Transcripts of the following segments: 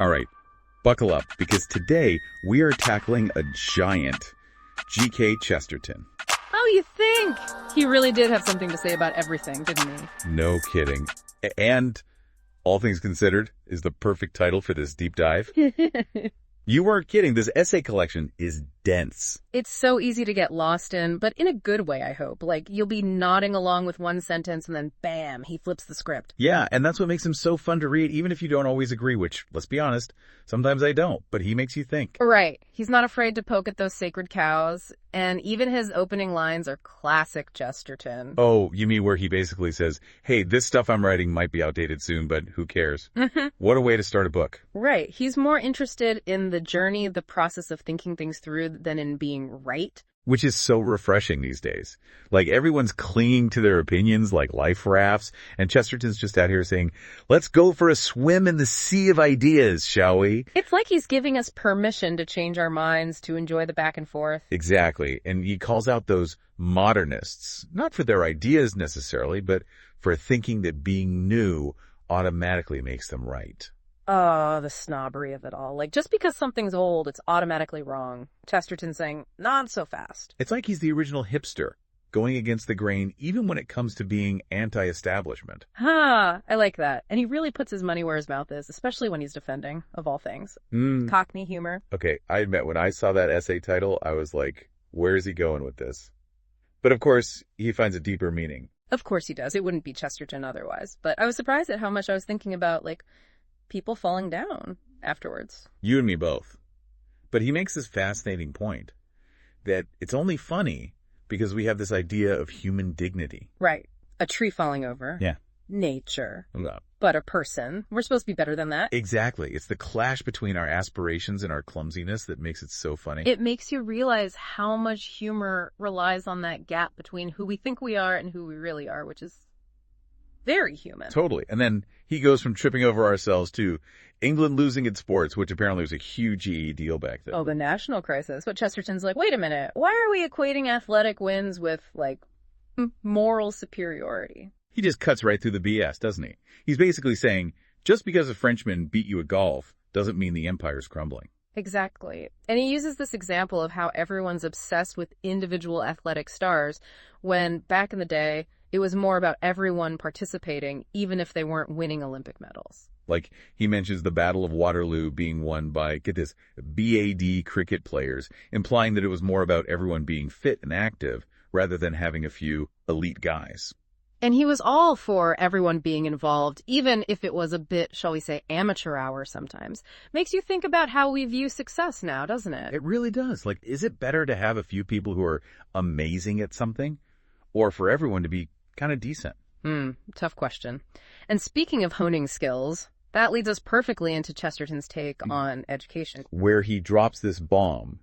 All right, buckle up, because today we are tackling a giant, G.K. Chesterton. Oh, you think? He really did have something to say about everything, didn't he? No kidding. And, all things considered, is the perfect title for this deep dive. You weren't kidding. This essay collection is dense. It's so easy to get lost in, but in a good way, I hope. Like, you'll be nodding along with one sentence and then bam, he flips the script. Yeah, and that's what makes him so fun to read, even if you don't always agree, which, let's be honest, sometimes I don't, but he makes you think. Right. He's not afraid to poke at those sacred cows, and even his opening lines are classic Chesterton. Oh, you mean where he basically says, hey, this stuff I'm writing might be outdated soon, but who cares? Mm-hmm. What a way to start a book. Right. He's more interested in the journey, the process of thinking things through than in being right. Which is so refreshing these days. Like, everyone's clinging to their opinions like life rafts, and Chesterton's just out here saying, let's go for a swim in the sea of ideas, shall we? It's like he's giving us permission to change our minds, to enjoy the back and forth. Exactly. And he calls out those modernists, not for their ideas necessarily, but for thinking that being new automatically makes them right. Oh, the snobbery of it all. Like, just because something's old, it's automatically wrong. Chesterton saying, not so fast. It's like he's the original hipster, going against the grain even when it comes to being anti-establishment. I like that. And he really puts his money where his mouth is, especially when he's defending, of all things. Cockney humor. Okay, I admit, when I saw that essay title, I was like, where is he going with this? But of course, he finds a deeper meaning. Of course he does. It wouldn't be Chesterton otherwise. But I was surprised at how much I was thinking about, like, people falling down afterwards. You and me both. But he makes this fascinating point that it's only funny because we have this idea of human dignity. Right. A tree falling over. Yeah. Nature. No. But a person. We're supposed to be better than that. Exactly. It's the clash between our aspirations and our clumsiness that makes it so funny. It makes you realize how much humor relies on that gap between who we think we are and who we really are, which is very human. Totally. And then he goes from tripping over ourselves to England losing its sports, which apparently was a huge deal back then. Oh, the national crisis. But Chesterton's like, wait a minute. Why are we equating athletic wins with, like, moral superiority? He just cuts right through the BS, doesn't he? He's basically saying, just because a Frenchman beat you at golf doesn't mean the empire's crumbling. Exactly. And he uses this example of how everyone's obsessed with individual athletic stars when, back in the day, it was more about everyone participating, even if they weren't winning Olympic medals. Like, he mentions the Battle of Waterloo being won by, get this, BAD cricket players, implying that it was more about everyone being fit and active rather than having a few elite guys. And he was all for everyone being involved, even if it was a bit, shall we say, amateur hour sometimes. Makes you think about how we view success now, doesn't it? It really does. Like, is it better to have a few people who are amazing at something, or for everyone to be kind of decent? Tough question. And speaking of honing skills, that leads us perfectly into Chesterton's take on education. Where he drops this bomb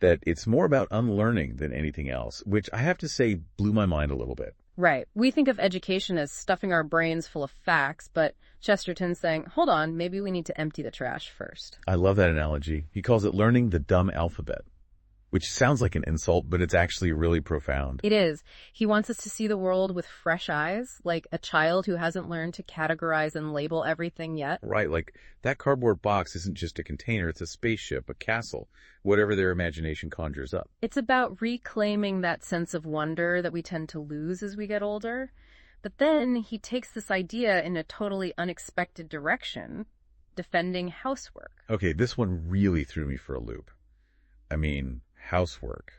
that it's more about unlearning than anything else, which I have to say blew my mind a little bit. Right. We think of education as stuffing our brains full of facts, but Chesterton's saying, hold on, maybe we need to empty the trash first. I love that analogy. He calls it learning the dumb alphabet, which sounds like an insult, but it's actually really profound. It is. He wants us to see the world with fresh eyes, like a child who hasn't learned to categorize and label everything yet. Right, like that cardboard box isn't just a container, it's a spaceship, a castle, whatever their imagination conjures up. It's about reclaiming that sense of wonder that we tend to lose as we get older. But then he takes this idea in a totally unexpected direction, defending housework. Okay, this one really threw me for a loop. I mean, housework.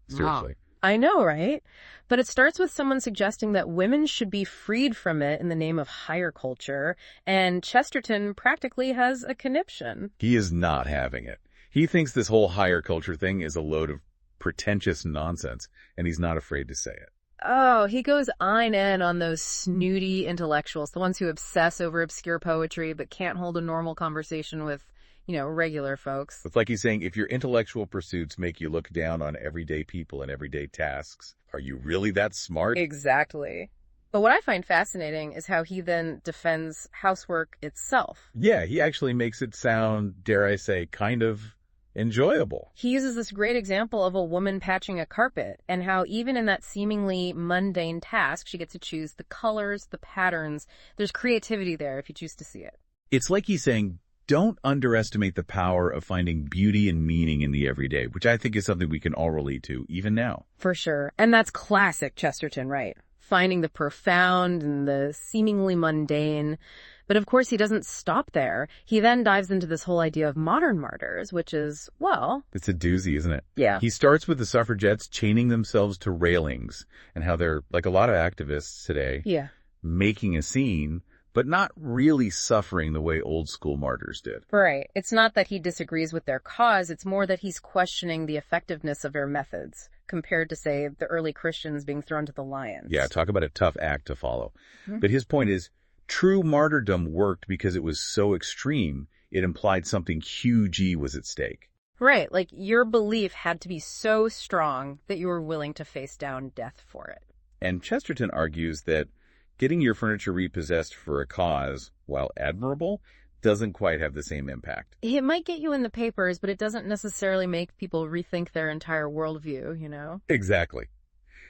Seriously. I know, right? But it starts with someone suggesting that women should be freed from it in the name of higher culture, and Chesterton practically has a conniption. He is not having it. He thinks this whole higher culture thing is a load of pretentious nonsense, and he's not afraid to say it. Oh, he goes in on those snooty intellectuals, the ones who obsess over obscure poetry but can't hold a normal conversation with, regular folks. It's like he's saying, if your intellectual pursuits make you look down on everyday people and everyday tasks, are you really that smart? Exactly. But what I find fascinating is how he then defends housework itself. Yeah, he actually makes it sound, dare I say, kind of enjoyable. He uses this great example of a woman patching a carpet and how even in that seemingly mundane task, she gets to choose the colors, the patterns. There's creativity there if you choose to see it. It's like he's saying, don't underestimate the power of finding beauty and meaning in the everyday, which I think is something we can all relate to, even now. For sure. And that's classic Chesterton, right? Finding the profound and the seemingly mundane. But of course, he doesn't stop there. He then dives into this whole idea of modern martyrs, which is, well... It's a doozy, isn't it? Yeah. He starts with the suffragettes chaining themselves to railings and how they're, like a lot of activists today, making a scene, but not really suffering the way old school martyrs did. Right. It's not that he disagrees with their cause. It's more that he's questioning the effectiveness of their methods compared to, say, the early Christians being thrown to the lions. Yeah, talk about a tough act to follow. But his point is, true martyrdom worked because it was so extreme, it implied something huge was at stake. Right, like your belief had to be so strong that you were willing to face down death for it. And Chesterton argues that getting your furniture repossessed for a cause, while admirable, doesn't quite have the same impact. It might get you in the papers, but it doesn't necessarily make people rethink their entire worldview, you know? Exactly.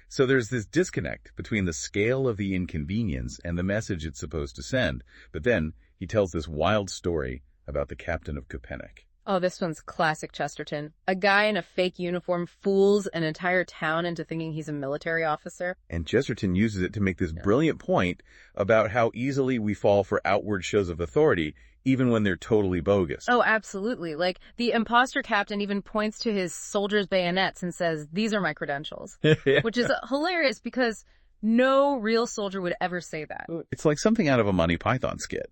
So there's this disconnect between the scale of the inconvenience and the message it's supposed to send. But then he tells this wild story about the captain of Köpenick. Oh, this one's classic Chesterton. A guy in a fake uniform fools an entire town into thinking he's a military officer. And Chesterton uses it to make this brilliant point about how easily we fall for outward shows of authority, even when they're totally bogus. Oh, absolutely. Like, the imposter captain even points to his soldiers' bayonets and says, "These are my credentials." Which is hilarious because no real soldier would ever say that. It's like something out of a Monty Python skit.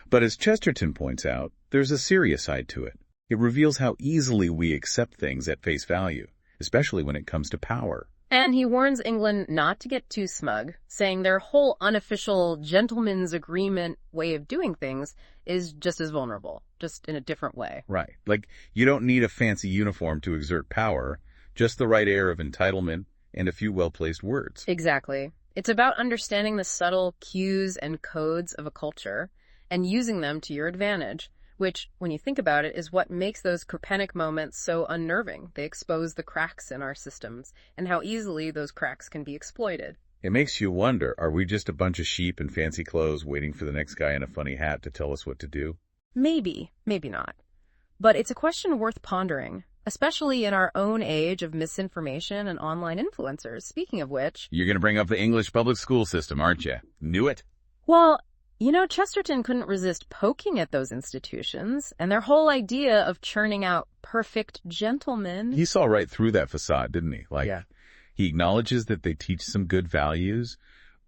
But as Chesterton points out, there's a serious side to it. It reveals how easily we accept things at face value, especially when it comes to power. And he warns England not to get too smug, saying their whole unofficial gentleman's agreement way of doing things is just as vulnerable, just in a different way. Right. Like, you don't need a fancy uniform to exert power, just the right air of entitlement and a few well-placed words. Exactly. It's about understanding the subtle cues and codes of a culture and using them to your advantage, which, when you think about it, is what makes those Köpenick moments so unnerving. They expose the cracks in our systems and how easily those cracks can be exploited. It makes you wonder, are we just a bunch of sheep in fancy clothes waiting for the next guy in a funny hat to tell us what to do? Maybe, maybe not. But it's a question worth pondering, especially in our own age of misinformation and online influencers. Speaking of which... You're going to bring up the English public school system, aren't you? Knew it. Well... You know, Chesterton couldn't resist poking at those institutions and their whole idea of churning out perfect gentlemen. He saw right through that facade, didn't he? He acknowledges that they teach some good values,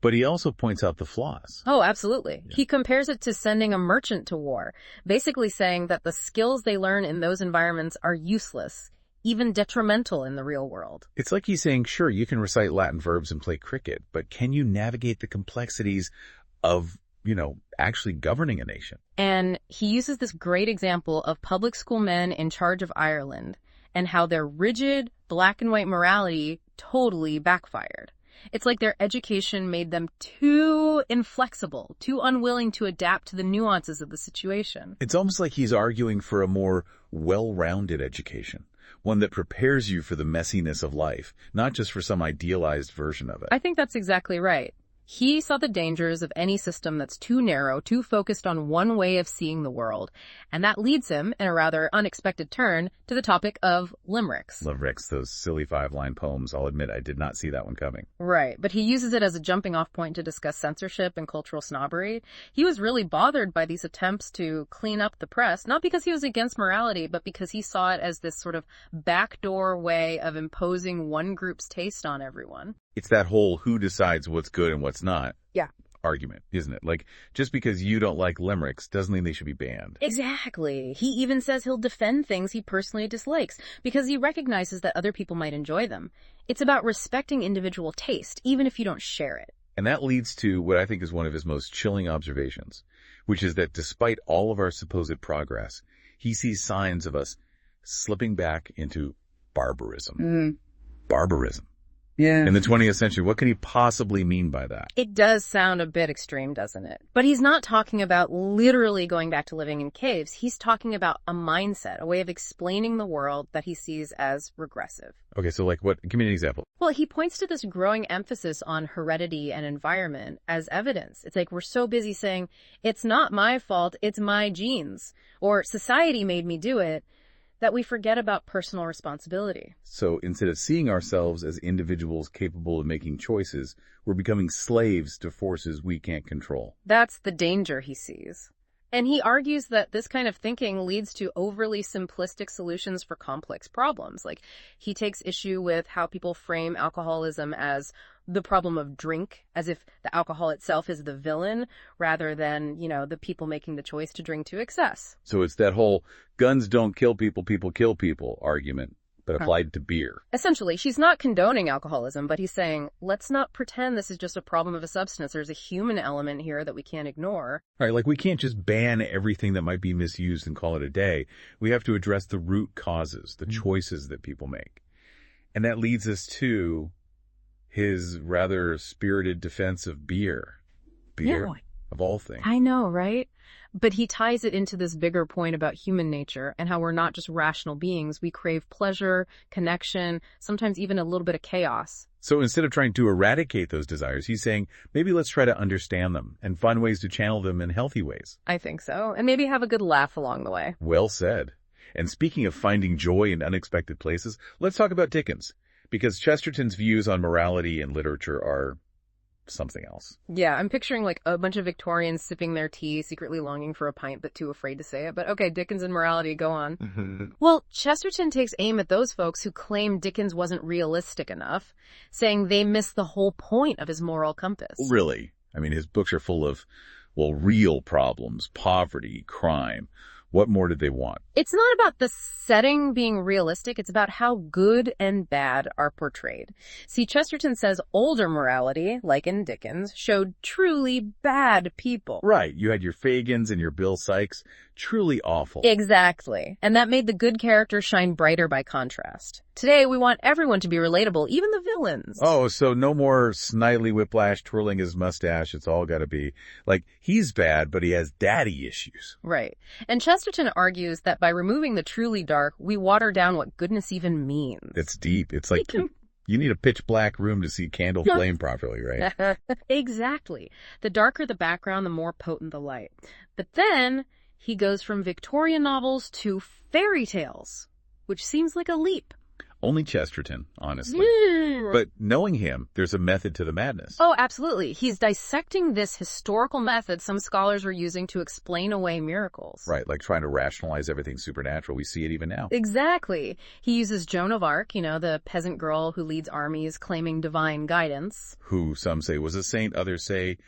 but he also points out the flaws. Oh, absolutely. Yeah. He compares it to sending a merchant to war, basically saying that the skills they learn in those environments are useless, even detrimental in the real world. It's like he's saying, sure, you can recite Latin verbs and play cricket, but can you navigate the complexities of actually governing a nation? And he uses this great example of public school men in charge of Ireland and how their rigid black and white morality totally backfired. It's like their education made them too inflexible, too unwilling to adapt to the nuances of the situation. It's almost like he's arguing for a more well-rounded education, one that prepares you for the messiness of life, not just for some idealized version of it. I think that's exactly right. He saw the dangers of any system that's too narrow, too focused on one way of seeing the world. And that leads him, in a rather unexpected turn, to the topic of limericks. Limericks, those silly 5-line poems. I'll admit I did not see that one coming. Right, but he uses it as a jumping-off point to discuss censorship and cultural snobbery. He was really bothered by these attempts to clean up the press, not because he was against morality, but because he saw it as this sort of backdoor way of imposing one group's taste on everyone. It's that whole who decides what's good and what's not argument, isn't it? Like, just because you don't like limericks doesn't mean they should be banned. Exactly. He even says he'll defend things he personally dislikes because he recognizes that other people might enjoy them. It's about respecting individual taste, even if you don't share it. And that leads to what I think is one of his most chilling observations, which is that despite all of our supposed progress, he sees signs of us slipping back into barbarism. Barbarism. Yeah. in the 20th century. What can he possibly mean by that? It does sound a bit extreme, doesn't it? But he's not talking about literally going back to living in caves. He's talking about a mindset, a way of explaining the world that he sees as regressive. Okay, so like what? Give me an example. Well, he points to this growing emphasis on heredity and environment as evidence. It's like we're so busy saying, it's not my fault, it's my genes, or society made me do it, that we forget about personal responsibility. So instead of seeing ourselves as individuals capable of making choices, we're becoming slaves to forces we can't control. That's the danger he sees. And he argues that this kind of thinking leads to overly simplistic solutions for complex problems. Like, he takes issue with how people frame alcoholism as the problem of drink, as if the alcohol itself is the villain, rather than, the people making the choice to drink to excess. So it's that whole guns don't kill people, people kill people argument, but applied to beer. Essentially, she's not condoning alcoholism, but he's saying, let's not pretend this is just a problem of a substance. There's a human element here that we can't ignore. Right, like we can't just ban everything that might be misused and call it a day. We have to address the root causes, the choices that people make. And that leads us to his rather spirited defense of beer. Beer, Yeah. of all things. I know, right? But he ties it into this bigger point about human nature and how we're not just rational beings. We crave pleasure, connection, sometimes even a little bit of chaos. So instead of trying to eradicate those desires, he's saying, maybe let's try to understand them and find ways to channel them in healthy ways. I think so. And maybe have a good laugh along the way. Well said. And speaking of finding joy in unexpected places, let's talk about Dickens. Because Chesterton's views on morality and literature are something else. Yeah, I'm picturing like a bunch of Victorians sipping their tea, secretly longing for a pint, but too afraid to say it. But okay, Dickens and morality, go on. Well, Chesterton takes aim at those folks who claim Dickens wasn't realistic enough, saying they miss the whole point of his moral compass. Really? I mean, his books are full of, real problems, poverty, crime. What more did they want? It's not about the setting being realistic. It's about how good and bad are portrayed. See, Chesterton says older morality, like in Dickens, showed truly bad people. Right. You had your Fagins and your Bill Sykes. Truly awful. Exactly. And that made the good characters shine brighter by contrast. Today, we want everyone to be relatable, even the villains. Oh, so no more Snidely Whiplash twirling his mustache. It's all got to be like, he's bad, but he has daddy issues. Right. And Chesterton argues that by removing the truly dark, we water down what goodness even means. It's deep. It's like you need a pitch black room to see candle flame properly, right? Exactly. The darker the background, the more potent the light. But then he goes from Victorian novels to fairy tales, which seems like a leap. Only Chesterton, honestly. But knowing him, there's a method to the madness. Oh, absolutely. He's dissecting this historical method some scholars were using to explain away miracles. Right, like trying to rationalize everything supernatural. We see it even now. Exactly. He uses Joan of Arc, the peasant girl who leads armies claiming divine guidance. Who some say was a saint, others say,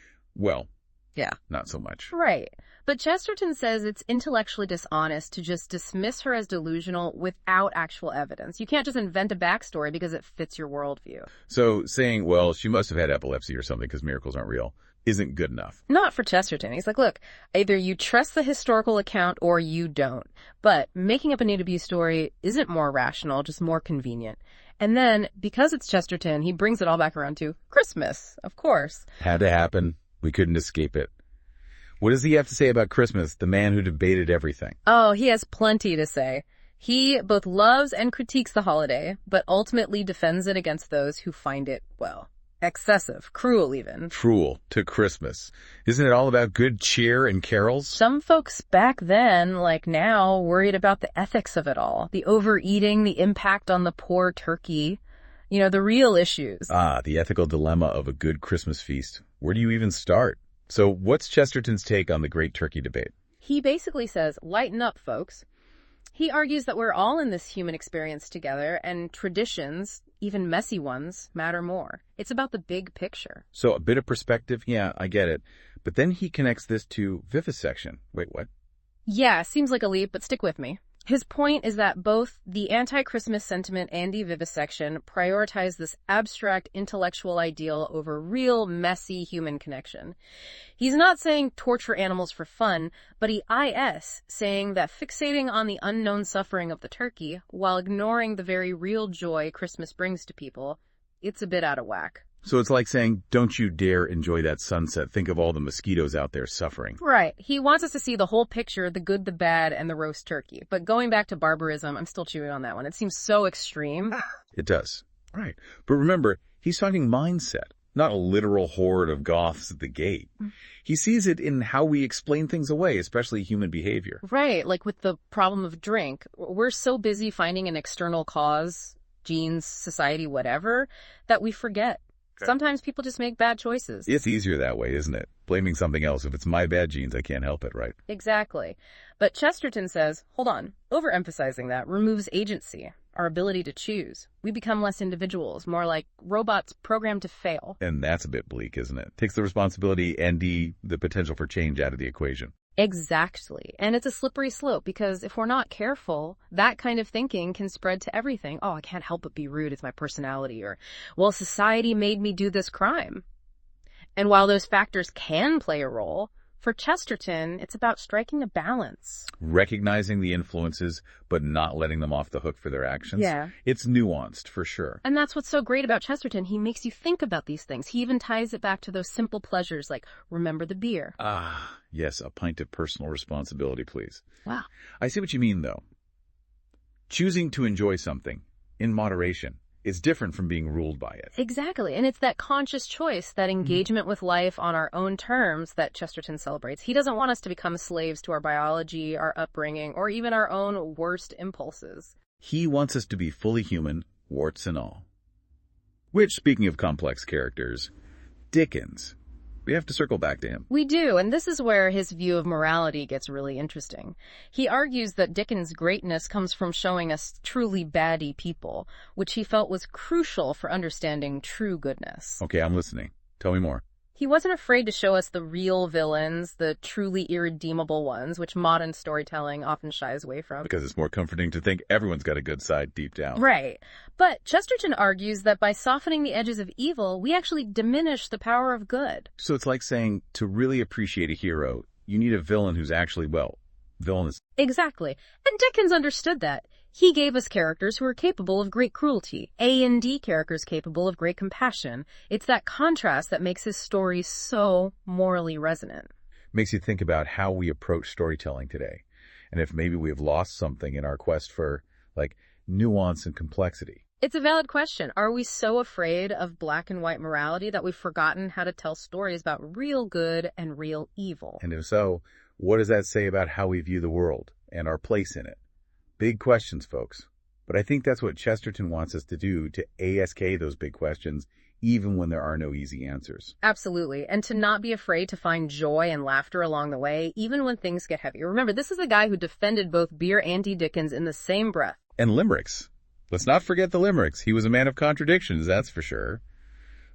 not so much. Right. But Chesterton says it's intellectually dishonest to just dismiss her as delusional without actual evidence. You can't just invent a backstory because it fits your worldview. So saying, she must have had epilepsy or something because miracles aren't real, isn't good enough. Not for Chesterton. He's like, look, either you trust the historical account or you don't. But making up a need abuse story isn't more rational, just more convenient. And then, because it's Chesterton, he brings it all back around to Christmas, of course. Had to happen. We couldn't escape it. What does he have to say about Christmas, the man who debated everything? Oh, he has plenty to say. He both loves and critiques the holiday, but ultimately defends it against those who find it, excessive, cruel even. Cruel to Christmas. Isn't it all about good cheer and carols? Some folks back then, like now, worried about the ethics of it all. The overeating, the impact on the poor turkey. The real issues. The ethical dilemma of a good Christmas feast. Where do you even start? So what's Chesterton's take on the Great Turkey debate? He basically says, lighten up, folks. He argues that we're all in this human experience together, and traditions, even messy ones, matter more. It's about the big picture. So a bit of perspective, yeah, I get it. But then he connects this to vivisection. Wait, what? Yeah, seems like a leap, but stick with me. His point is that both the anti-Christmas sentiment and vivisection prioritize this abstract intellectual ideal over real, messy human connection. He's not saying torture animals for fun, but he is saying that fixating on the unknown suffering of the turkey while ignoring the very real joy Christmas brings to people it's a bit out of whack. So it's like saying, don't you dare enjoy that sunset. Think of all the mosquitoes out there suffering. Right. He wants us to see the whole picture, the good, the bad, and the roast turkey. But going back to barbarism, I'm still chewing on that one. It seems so extreme. It does. Right. But remember, he's talking mindset, not a literal horde of Goths at the gate. He sees it in how we explain things away, especially human behavior. Right. Like with the problem of drink. We're so busy finding an external cause, genes, society, whatever, that we forget. Sometimes people just make bad choices. It's easier that way, isn't it? Blaming something else. If it's my bad genes, I can't help it, right? Exactly. But Chesterton says, hold on, overemphasizing that removes agency, our ability to choose. We become less individuals, more like robots programmed to fail. And that's a bit bleak, isn't it? Takes the responsibility and the potential for change out of the equation. Exactly. And it's a slippery slope because if we're not careful, that kind of thinking can spread to everything. Oh, I can't help but be rude. It's my personality. Or, well, society made me do this crime. And while those factors can play a role, for Chesterton, it's about striking a balance. Recognizing the influences, but not letting them off the hook for their actions. Yeah. It's nuanced, for sure. And that's what's so great about Chesterton. He makes you think about these things. He even ties it back to those simple pleasures like remember the beer. Ah, yes, a pint of personal responsibility, please. Wow. I see what you mean, though. Choosing to enjoy something, in moderation, is different from being ruled by it. Exactly. And it's that conscious choice, that engagement with life on our own terms that Chesterton celebrates. He doesn't want us to become slaves to our biology, our upbringing, or even our own worst impulses. He wants us to be fully human, warts and all. Which, speaking of complex characters, Dickens. We have to circle back to him. We do, and this is where his view of morality gets really interesting. He argues that Dickens' greatness comes from showing us truly baddie people, which he felt was crucial for understanding true goodness. Okay, I'm listening. Tell me more. He wasn't afraid to show us the real villains, the truly irredeemable ones, which modern storytelling often shies away from. Because it's more comforting to think everyone's got a good side deep down. Right. But Chesterton argues that by softening the edges of evil, we actually diminish the power of good. So it's like saying, to really appreciate a hero, you need a villain who's actually, well, villainous. Exactly. And Dickens understood that. He gave us characters who are capable of great cruelty, A and D characters capable of great compassion. It's that contrast that makes his stories so morally resonant. Makes you think about how we approach storytelling today, and if maybe we have lost something in our quest for, like, nuance and complexity. It's a valid question. Are we so afraid of black and white morality that we've forgotten how to tell stories about real good and real evil? And if so, what does that say about how we view the world and our place in it? Big questions, folks. But I think that's what Chesterton wants us to do, to ask those big questions, even when there are no easy answers. Absolutely. And to not be afraid to find joy and laughter along the way, even when things get heavy. Remember, this is a guy who defended both beer and Dickens in the same breath. And limericks. Let's not forget the limericks. He was a man of contradictions, that's for sure.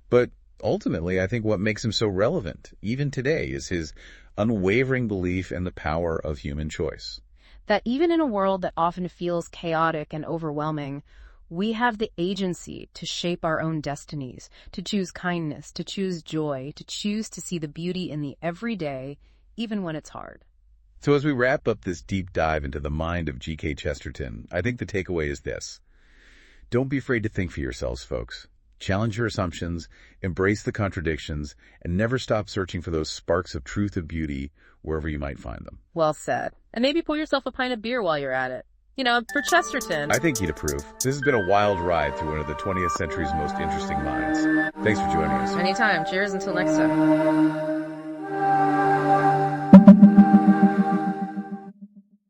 But ultimately, I think what makes him so relevant, even today, is his unwavering belief in the power of human choice. That even in a world that often feels chaotic and overwhelming, we have the agency to shape our own destinies, to choose kindness, to choose joy, to choose to see the beauty in the everyday, even when it's hard. So as we wrap up this deep dive into the mind of G.K. Chesterton, I think the takeaway is this. Don't be afraid to think for yourselves, folks. Challenge your assumptions, embrace the contradictions, and never stop searching for those sparks of truth and beauty wherever you might find them. Well said. And maybe pour yourself a pint of beer while you're at it. You know, for Chesterton. I think he'd approve. This has been a wild ride through one of the 20th century's most interesting minds. Thanks for joining us. Anytime. Cheers until next time.